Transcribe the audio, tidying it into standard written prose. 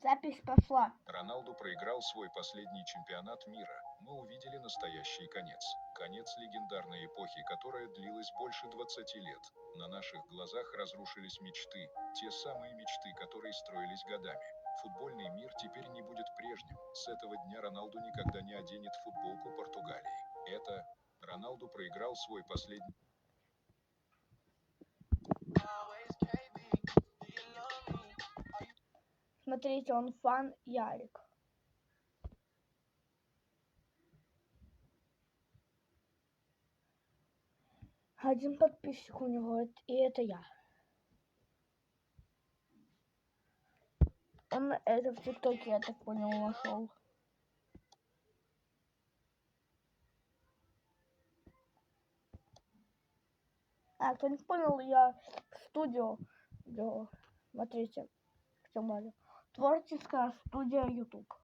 Запись пошла. Роналду проиграл свой последний чемпионат мира. Мы увидели настоящий конец. Конец легендарной эпохи, которая длилась больше 20 лет. На наших глазах разрушились мечты. Те самые мечты, которые строились годами. Футбольный мир теперь не будет прежним. С этого дня Роналду никогда не оденет футболку Португалии. Это Роналду проиграл свой последний... Смотрите, он фан Ярик. Один подписчик у него, и это я. Он это в ТикТоке, я так понял, нашел. Кто не понял, я в студию делал. Смотрите, в чем Творческая студия YouTube.